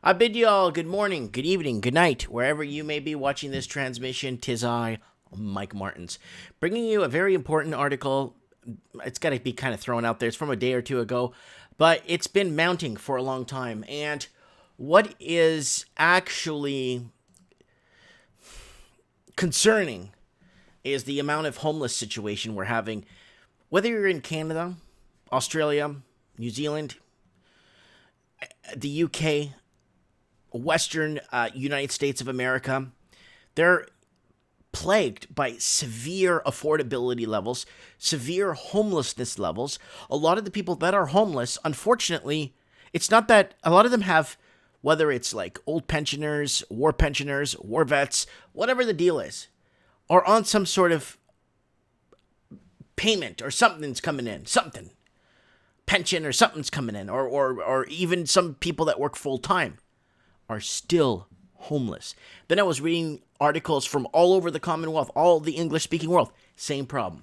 I bid you all good morning, good evening, good night, wherever you may be watching this transmission. Tis I, Mike Martins, bringing you a very important article. It's got to be kind of thrown out there. It's from a day or two ago, but it's been mounting for a long time. And what is actually concerning is the amount of homeless situation we're having, whether you're in Canada, Australia, New Zealand, the UK, Western United States of America. They're plagued by severe affordability levels, severe homelessness levels. A lot of the people that are homeless, unfortunately, it's not that a lot of them have, whether it's like old pensioners, war vets, whatever the deal is, are on some sort of payment or something's coming in, something, pension or something's coming in, or even some people that work full time are still homeless. Then I was reading articles from all over the Commonwealth, all the English-speaking world. Same problem.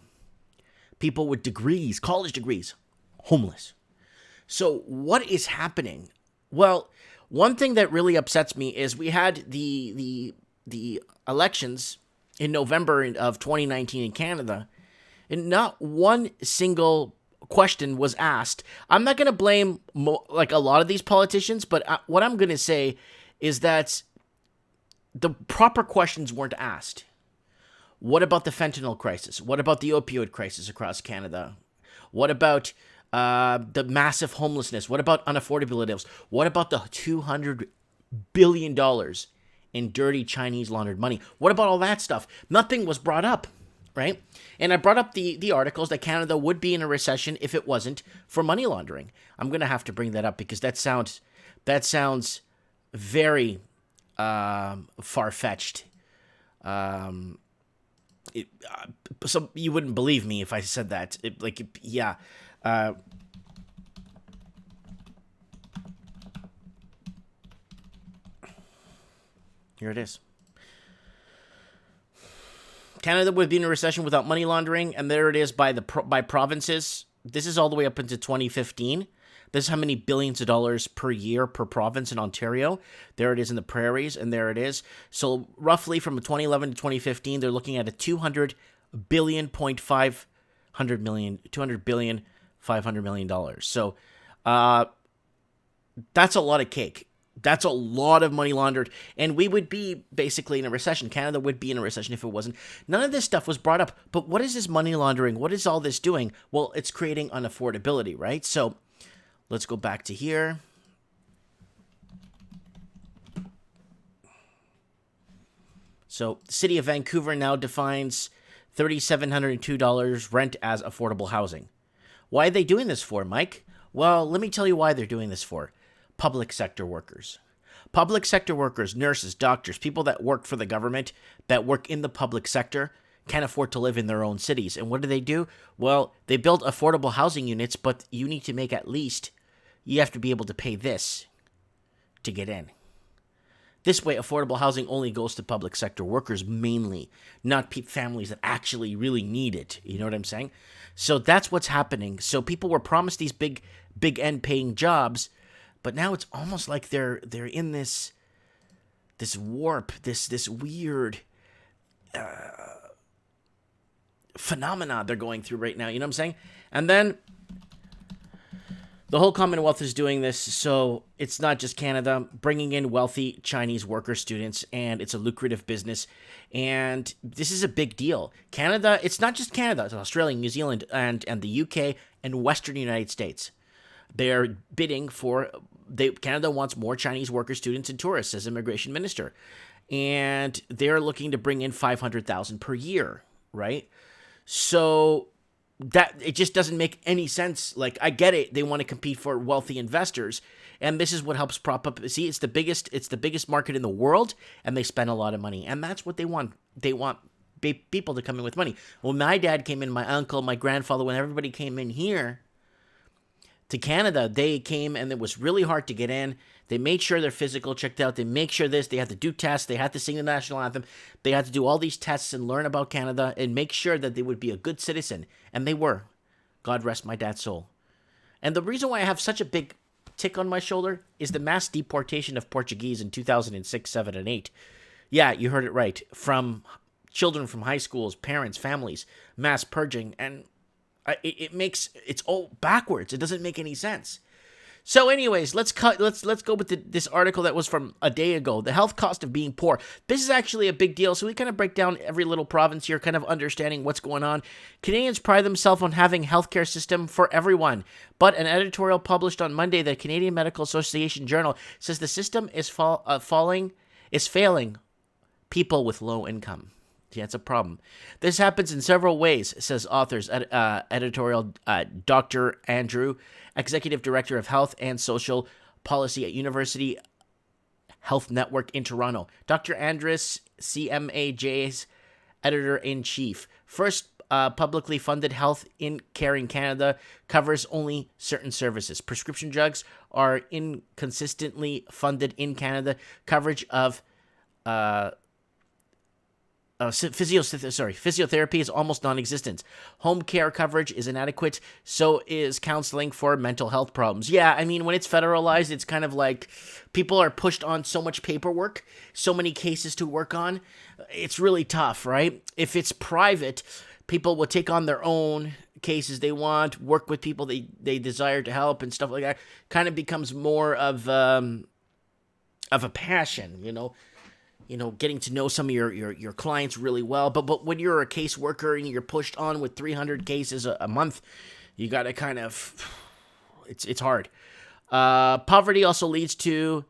People with degrees, college degrees, homeless. So what is happening? Well, one thing that really upsets me is we had the elections in November of 2019 in Canada, and not one single question was asked. I'm not going to blame like a lot of these politicians, but what I'm going to say is that the proper questions weren't asked. What about the fentanyl crisis? What about the opioid crisis across Canada? What about the massive homelessness? What about unaffordability? What about the $200 billion in dirty Chinese laundered money? What about all that stuff? Nothing was brought up, right? And I brought up the articles that Canada would be in a recession if it wasn't for money laundering. I'm going to have to bring that up because that sounds very far-fetched. So you wouldn't believe me if I said that. Yeah. Here it is. Canada would be in a recession without money laundering, and there it is by provinces. This is all the way up into 2015. This is how many billions of dollars per year per province in Ontario. There it is in the prairies, and there it is. So roughly from 2011 to 2015, they're looking at a $200 billion, $500 million. So that's a lot of cake. That's a lot of money laundered, and we would be basically in a recession. Canada would be in a recession if it wasn't. None of this stuff was brought up, but what is this money laundering? What is all this doing? Well, it's creating unaffordability, right? So let's go back to here. So the city of Vancouver now defines $3,702 rent as affordable housing. Why are they doing this for, Mike? Well, let me tell you why they're doing this for. Public sector workers. Public sector workers, nurses, doctors, people that work for the government, that work in the public sector, can't afford to live in their own cities. And what do? Well, they build affordable housing units, but you need to make you have to be able to pay this to get in. This way, affordable housing only goes to public sector workers mainly, not families that actually really need it. You know what I'm saying? So that's what's happening. So people were promised these big end paying jobs, but now it's almost like they're in this warp, this weird phenomena they're going through right now. You know what I'm saying? And then the whole Commonwealth is doing this, so it's not just Canada, bringing in wealthy Chinese worker students, and it's a lucrative business, and this is a big deal. Canada, it's not just Canada, it's Australia, New Zealand, and the UK, and Western United States. They're bidding for, Canada wants more Chinese worker students and tourists as immigration minister, and they're looking to bring in 500,000 per year, right? So that it just doesn't make any sense. Like, I get it, they want to compete for wealthy investors, and this is what helps prop up. See, it's the biggest market in the world, and they spend a lot of money, and that's what they want. They want people to come in with money. When my dad came in, my uncle, my grandfather, when everybody came in here to Canada, they came and it was really hard to get in. They made sure their physical checked out. They make sure this. They had to do tests. They had to sing the national anthem. They had to do all these tests and learn about Canada and make sure that they would be a good citizen. And they were. God rest my dad's soul. And the reason why I have such a big tick on my shoulder is the mass deportation of Portuguese in 2006, 7, and 8. Yeah, you heard it right. From children from high schools, parents, families, mass purging, and it's all backwards. It doesn't make any sense. So anyways, let's go with this article that was from a day ago. The health cost of being poor. This is actually a big deal. So we kind of break down every little province here, kind of understanding what's going on. Canadians pride themselves on having a healthcare system for everyone. But an editorial published on Monday, the Canadian Medical Association Journal, says the system is failing people with low income. Yeah, it's a problem. This happens in several ways, says authors editorial Dr. Andrew, Executive Director of Health and Social Policy at University Health Network in Toronto. Dr. Andrus, CMAJ's Editor-in-Chief. First, publicly funded health care in Canada covers only certain services. Prescription drugs are inconsistently funded in Canada. Coverage of physiotherapy is almost non-existent. Home care coverage is inadequate, so is counseling for mental health problems. Yeah, I mean, when it's federalized, it's kind of like people are pushed on so much paperwork, so many cases to work on. It's really tough, right? If it's private, people will take on their own cases they want, work with people they desire to help and stuff like that. Kind of becomes more of a passion, getting to know some of your clients really well. But when you're a caseworker and you're pushed on with 300 cases a month, you got to kind of, it's hard. Poverty also leads to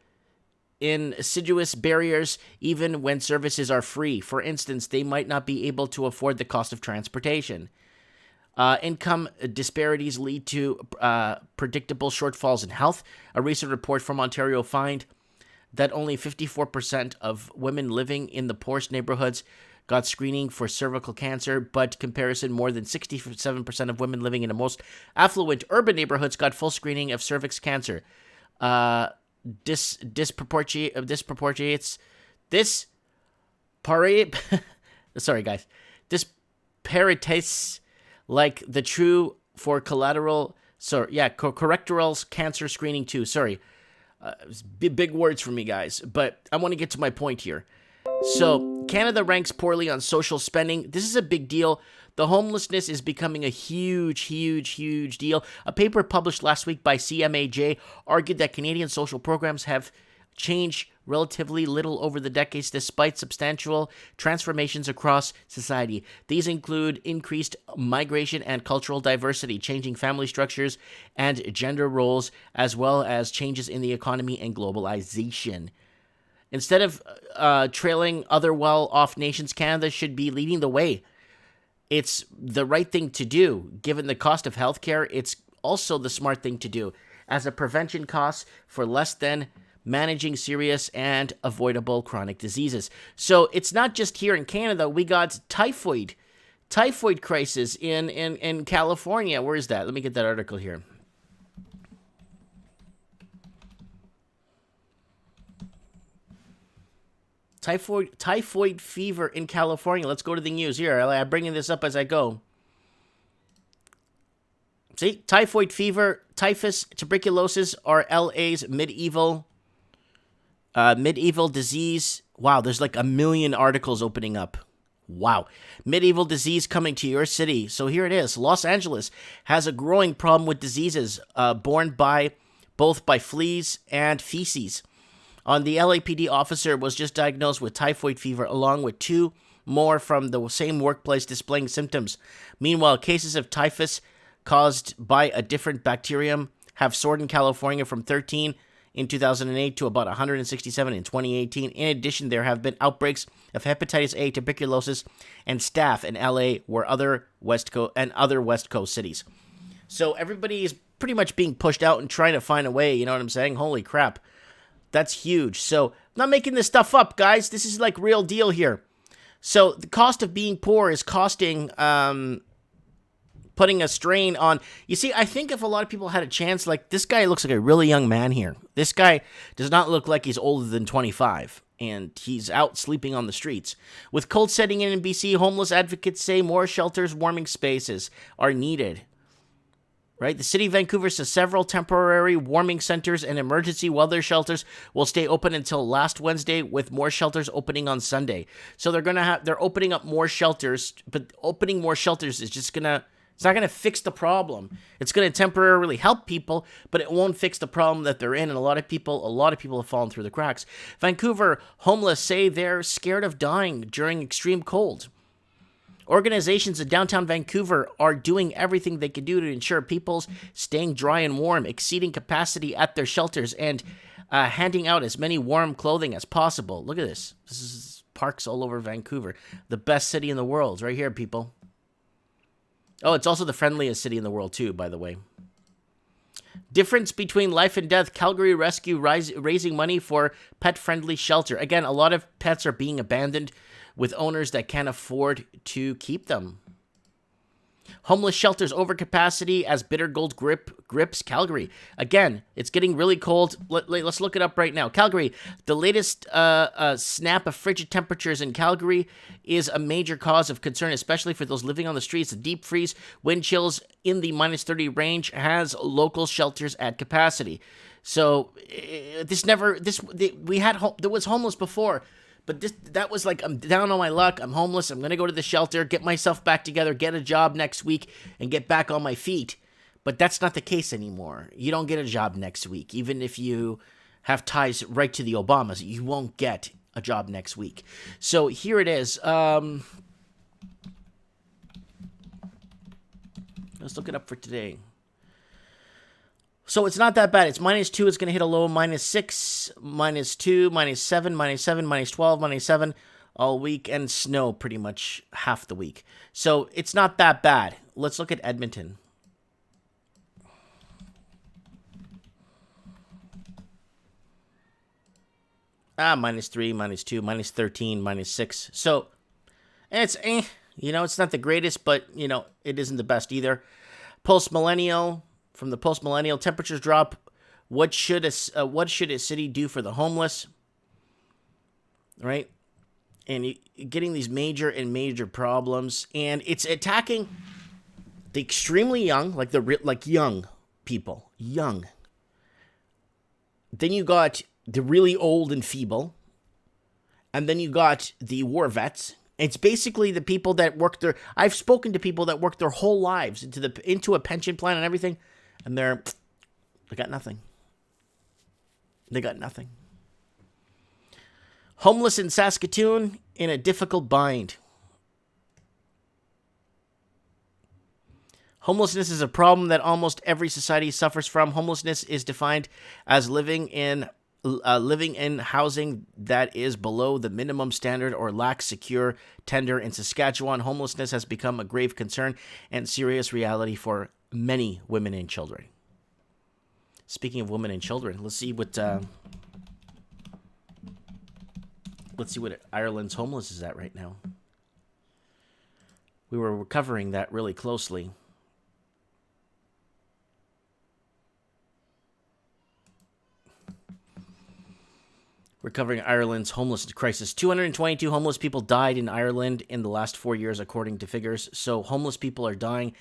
insidious barriers even when services are free. For instance, they might not be able to afford the cost of transportation. Income disparities lead to predictable shortfalls in health. A recent report from Ontario found that only 54% of women living in the poorest neighborhoods got screening for cervical cancer, but comparison, more than 67% of women living in the most affluent urban neighborhoods got full screening of cervix cancer. Disparities like the true for colorectal cancer screening too. Big words for me, guys, but I want to get to my point here. So, Canada ranks poorly on social spending. This is a big deal. The homelessness is becoming a huge deal. A paper published last week by CMAJ argued that Canadian social programs have changed relatively little over the decades despite substantial transformations across society. These include increased migration and cultural diversity, changing family structures and gender roles, as well as changes in the economy and globalization. Instead of trailing other well-off nations, Canada should be leading the way. It's the right thing to do. Given the cost of healthcare, it's also the smart thing to do, as a prevention cost for less than managing serious and avoidable chronic diseases. So it's not just here in Canada. We got typhoid crisis in California. Where is that? Let me get that article here. Typhoid fever in California. Let's go to the news here. I'm bringing this up as I go. See, typhoid fever, typhus, tuberculosis are LA's medieval disease. Wow, there's like 1 million articles opening up. Wow. Medieval disease coming to your city. So here it is. Los Angeles has a growing problem with diseases borne by fleas and feces. The LAPD officer was just diagnosed with typhoid fever, along with 2 more from the same workplace displaying symptoms. Meanwhile, cases of typhus caused by a different bacterium have soared in California from 13 in 2008 to about 167 in 2018. In addition, there have been outbreaks of hepatitis A, tuberculosis, and staph in LA where other West Coast cities. So everybody is pretty much being pushed out and trying to find a way, you know what I'm saying? Holy crap. That's huge. So I'm not making this stuff up, guys. This is like real deal here. So the cost of being poor is costing, putting a strain on. You see, I think if a lot of people had a chance, like this guy looks like a really young man here. This guy does not look like he's older than 25, and he's out sleeping on the streets. With cold setting in BC, homeless advocates say more shelters, warming spaces are needed. right? The city of Vancouver says several temporary warming centers and emergency weather shelters will stay open until last Wednesday, with more shelters opening on Sunday. So they're opening up more shelters, but opening more shelters is just it's not gonna fix the problem. It's gonna temporarily help people, but it won't fix the problem that they're in. And a lot of people have fallen through the cracks. Vancouver homeless say they're scared of dying during extreme cold. Organizations in downtown Vancouver are doing everything they can do to ensure people's staying dry and warm, exceeding capacity at their shelters, and handing out as many warm clothing as possible. Look at this. This is parks all over Vancouver. The best city in the world, right here, people. Oh, it's also the friendliest city in the world, too, by the way. Difference between life and death. Calgary Rescue raising money for pet-friendly shelter. Again, a lot of pets are being abandoned with owners that can't afford to keep them. Homeless shelters overcapacity as bitter cold grips Calgary. Again, it's getting really cold. Let's look it up right now. Calgary, the latest snap of frigid temperatures in Calgary is a major cause of concern, especially for those living on the streets. The deep freeze, wind chills in the -30 range has local shelters at capacity. So there was homeless before. But that was like, I'm down on my luck, I'm homeless, I'm going to go to the shelter, get myself back together, get a job next week, and get back on my feet. But that's not the case anymore. You don't get a job next week. Even if you have ties right to the Obamas, you won't get a job next week. So here it is. Let's look it up for today. So it's not that bad. It's -2. It's going to hit a low of -6, -2, -7, -7, -12, -7 all week, and snow pretty much half the week. So it's not that bad. Let's look at Edmonton. -3, -2, -13, -6. So it's it's not the greatest, but it isn't the best either. Post-millennial. From the post-millennial, temperatures drop. What should a city do for the homeless? Right? And getting these major problems, and it's attacking the extremely young, like young people, young. Then you got the really old and feeble, and then you got the war vets. It's basically the people that I've spoken to people that worked their whole lives into a pension plan and everything. And they got nothing. They got nothing. Homeless in Saskatoon in a difficult bind. Homelessness is a problem that almost every society suffers from. Homelessness is defined as living in housing that is below the minimum standard or lacks secure tender. In Saskatchewan, homelessness has become a grave concern and serious reality for many women and children. Speaking of women and children, let's see what Ireland's homeless is at right now. We were covering that really closely. We're covering Ireland's homeless crisis. 222 homeless people died in Ireland in the last 4 years, according to figures. So homeless people are dying.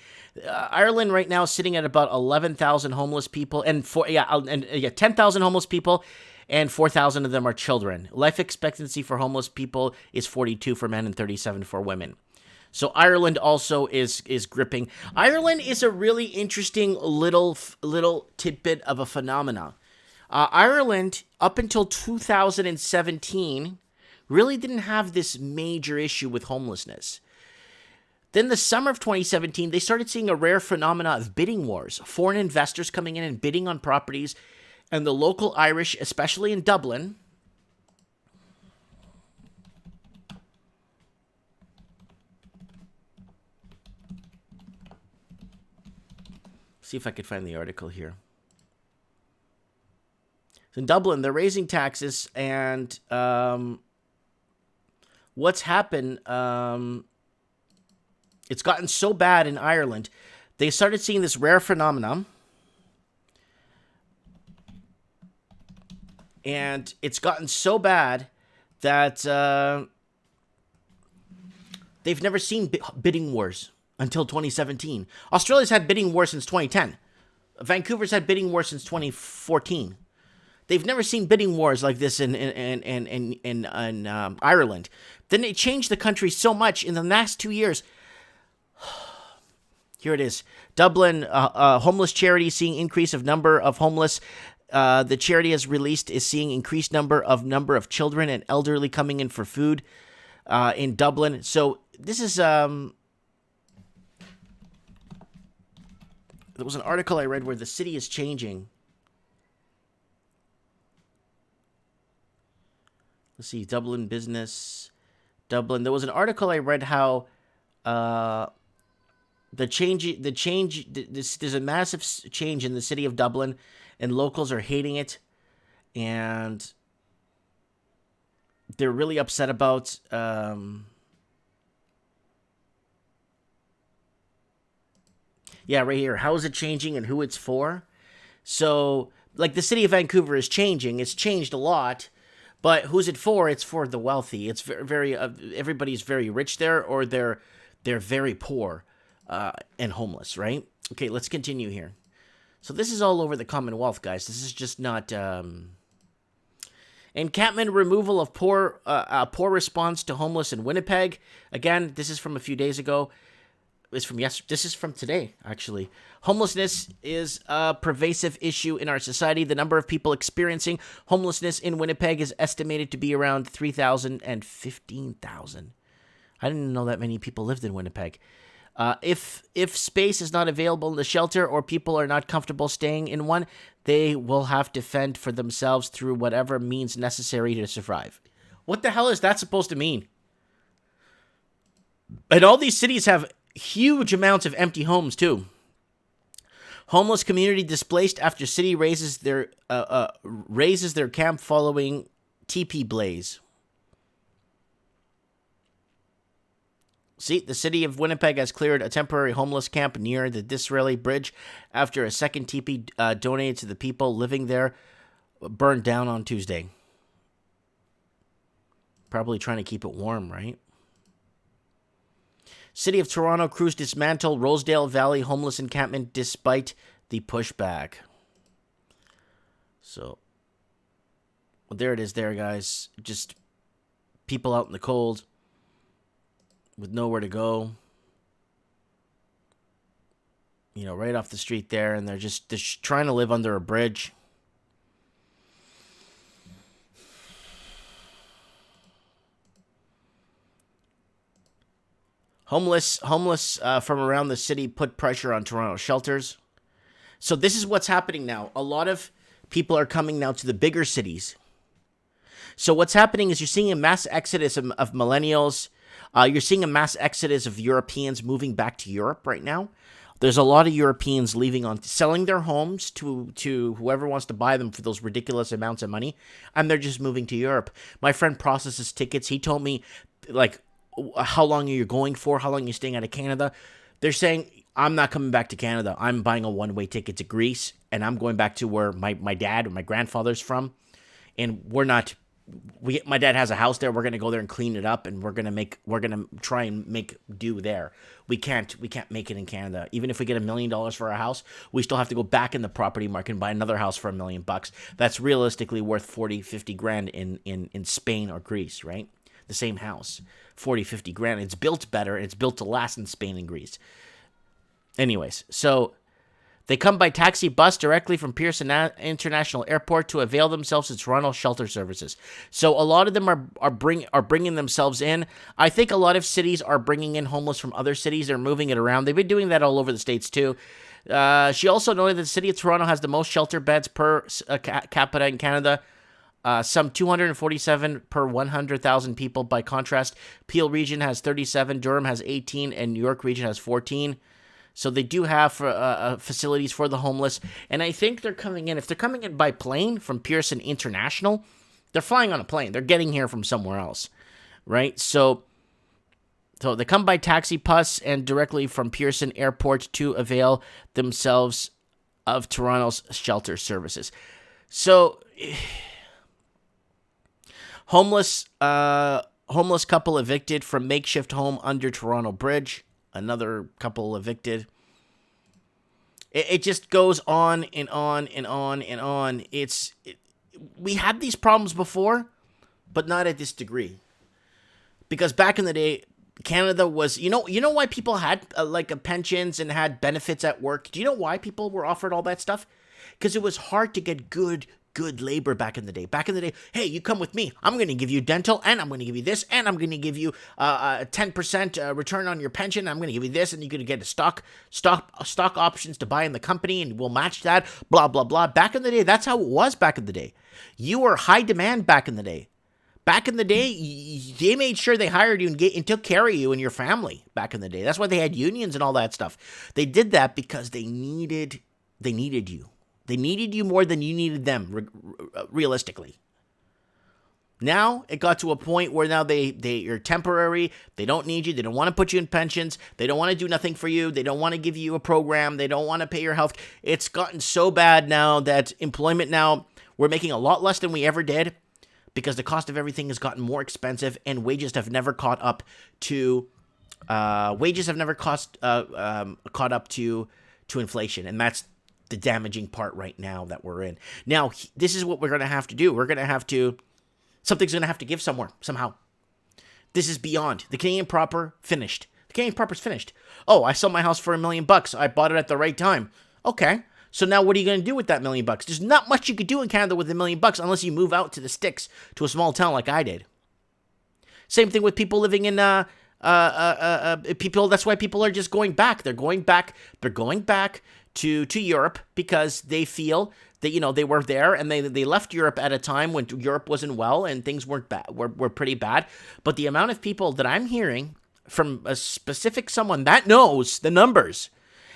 Ireland right now is sitting at about 11,000 homeless people, and 10,000 homeless people, and 4,000 of them are children. Life expectancy for homeless people is 42 for men and 37 for women. So Ireland also is gripping. Ireland is a really interesting little tidbit of a phenomena. Ireland, up until 2017, really didn't have this major issue with homelessness. Then the summer of 2017, they started seeing a rare phenomena of bidding wars. Foreign investors coming in and bidding on properties, and the local Irish, especially in Dublin, see if I could find the article here. In Dublin, they're raising taxes, and what's happened, it's gotten so bad in Ireland, they started seeing this rare phenomenon, and it's gotten so bad that they've never seen bidding wars until 2017. Australia's had bidding wars since 2010. Vancouver's had bidding wars since 2014. They've never seen bidding wars like this in Ireland. Then they changed the country so much in the last 2 years. Here it is. Dublin homeless charity seeing increase of number of homeless. The charity has released is seeing increased number of children and elderly coming in for food in Dublin. So this is there was an article I read where the city is changing. Let's see, Dublin business, Dublin. There was an article I read how there's a massive change in the city of Dublin, and locals are hating it, and they're really upset about yeah, right here. How is it changing and who it's for? So, like, the city of Vancouver is changing. It's changed a lot. But who's it for? It's for the wealthy. It's very everybody's very rich there, or they're very poor and homeless, right? Okay, let's continue here. So this is all over the Commonwealth, guys. This is just not encampment removal of poor response to homeless in Winnipeg. Again, this is from a few days ago. This is from today, actually. Homelessness is a pervasive issue in our society. The number of people experiencing homelessness in Winnipeg is estimated to be around 3,000 and 15,000. I didn't know that many people lived in Winnipeg. If space is not available in the shelter or people are not comfortable staying in one, they will have to fend for themselves through whatever means necessary to survive. What the hell is that supposed to mean? And all these cities have huge amounts of empty homes too. Homeless community displaced after city raises their camp following TP blaze. See, the city of Winnipeg has cleared a temporary homeless camp near the Disraeli Bridge after a second TP donated to the people living there burned down on Tuesday. Probably trying to keep it warm, right? City of Toronto crews dismantle Rosedale Valley homeless encampment despite the pushback. So, well, there it is there, guys. Just people out in the cold with nowhere to go. You know, right off the street there, and they're just trying to live under a bridge. Homeless from around the city put pressure on Toronto shelters. So this is what's happening now. A lot of people are coming now to the bigger cities. So what's happening is you're seeing a mass exodus of millennials. You're seeing a mass exodus of Europeans moving back to Europe right now. There's a lot of Europeans selling their homes to whoever wants to buy them for those ridiculous amounts of money, and they're just moving to Europe. My friend processes tickets. He told me, like, how long are you going for? How long are you staying out of Canada? They're saying, I'm not coming back to Canada. I'm buying a one-way ticket to Greece, and I'm going back to where my dad or my grandfather's from. And my dad has a house there. We're going to go there and clean it up, and we're going to try and make do there. We can't make it in Canada. Even if we get $1 million for our house, we still have to go back in the property market and buy another house for $1 million. That's realistically worth 40, 50 grand in Spain or Greece, right? The same house, 40, 50 grand. It's built better. It's built to last in Spain and Greece. Anyways, so they come by taxi bus directly from Pearson International Airport to avail themselves of Toronto shelter services. So a lot of them are bringing themselves in. I think a lot of cities are bringing in homeless from other cities. They're moving it around. They've been doing that all over the States too. She also noted that the city of Toronto has the most shelter beds per capita in Canada. Some 247 per 100,000 people. By contrast, Peel region has 37, Durham has 18, and New York region has 14. So they do have facilities for the homeless. And I think they're coming in. If they're coming in by plane from Pearson International, they're flying on a plane. They're getting here from somewhere else, right? So they come by taxi bus and directly from Pearson Airport to avail themselves of Toronto's shelter services. So homeless couple evicted from makeshift home under Toronto Bridge. Another couple evicted. It just goes on and on and on and on. We had these problems before, but not at this degree. Because back in the day, Canada was, you know why people had pensions and had benefits at work? Do you know why people were offered all that stuff? Because it was hard to get good labor back in the day. Back in the day, hey, you come with me. I'm going to give you dental, and I'm going to give you this, and I'm going to give you a 10% return on your pension. I'm going to give you this, and you're going to get a stock options to buy in the company, and we'll match that, blah, blah, blah. Back in the day, that's how it was back in the day. You were high demand back in the day. Back in the day, they made sure they hired you and took care of you and your family back in the day. That's why they had unions and all that stuff. They did that because they needed you. They needed you more than you needed them, realistically. Now, it got to a point where now you're temporary. They don't need you. They don't want to put you in pensions. They don't want to do nothing for you. They don't want to give you a program. They don't want to pay your health. It's gotten so bad now that employment now, we're making a lot less than we ever did because the cost of everything has gotten more expensive and wages have never caught up to inflation. And that's the damaging part right now that we're in. Now, this is what we're going to have to do. Something's going to have to give somewhere, somehow. This is beyond. The Canadian proper, finished. The Canadian proper's finished. Oh, I sold my house for $1 million. I bought it at the right time. Okay. So now what are you going to do with that $1 million? There's not much you could do in Canada with $1 million unless you move out to the sticks to a small town like I did. Same thing with people living in people. That's why people are just going back. They're going back to Europe because they feel that, they were there and they left Europe at a time when Europe wasn't well and things weren't bad, were pretty bad. But the amount of people that I'm hearing from a specific someone that knows the numbers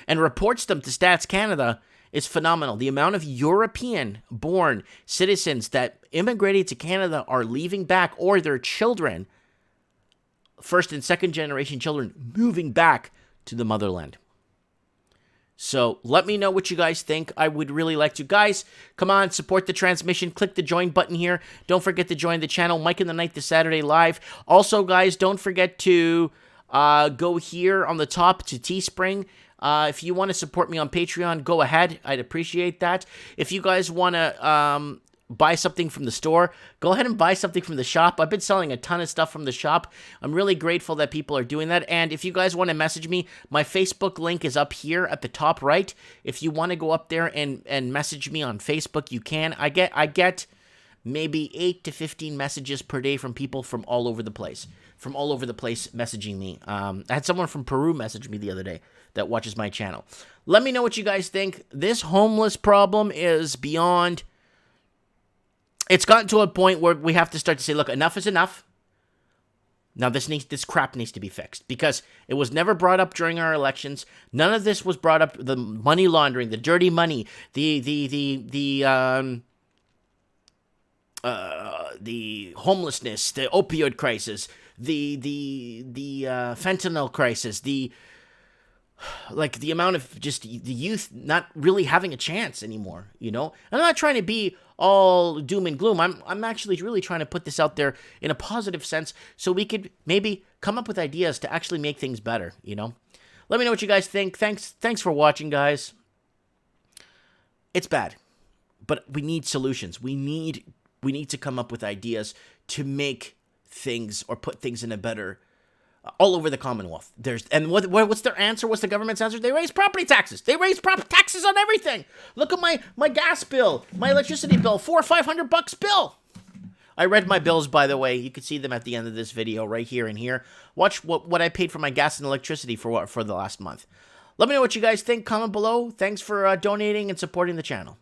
and reports them to Stats Canada is phenomenal. The amount of European-born citizens that immigrated to Canada are leaving back, or their children, first and second generation children, moving back to the motherland. So let me know what you guys think. I would really like to. Guys, come on, support the transmission. Click the join button here. Don't forget to join the channel, Mike in the Night this Saturday live. Also, guys, don't forget to go here on the top to Teespring. If you want to support me on Patreon, go ahead. I'd appreciate that. If you guys want to buy something from the store, go ahead and buy something from the shop. I've been selling a ton of stuff from the shop. I'm really grateful that people are doing that. And if you guys want to message me, my Facebook link is up here at the top right. If you want to go up there and message me on Facebook, you can. I get maybe 8 to 15 messages per day from people from all over the place. Messaging me. I had someone from Peru message me the other day that watches my channel. Let me know what you guys think. This homeless problem is beyond. It's gotten to a point where we have to start to say, look, enough is enough. Now this crap needs to be fixed because it was never brought up during our elections. None of this was brought up. The money laundering, the dirty money, the homelessness, the opioid crisis, the fentanyl crisis, the amount of just the youth not really having a chance anymore, I'm not trying to be all doom and gloom. I'm actually really trying to put this out there in a positive sense so we could maybe come up with ideas to actually make things better, Let me know what you guys think. Thanks for watching, guys. It's bad, but we need solutions. We need to come up with ideas to make things or put things in a better all over the Commonwealth. What's their answer? What's the government's answer? They raise property taxes. They raise taxes on everything. Look at my gas bill, my electricity bill, $400 or $500 bill. I read my bills, by the way. You can see them at the end of this video, right here and here. Watch what I paid for my gas and electricity for the last month. Let me know what you guys think. Comment below. Thanks for donating and supporting the channel.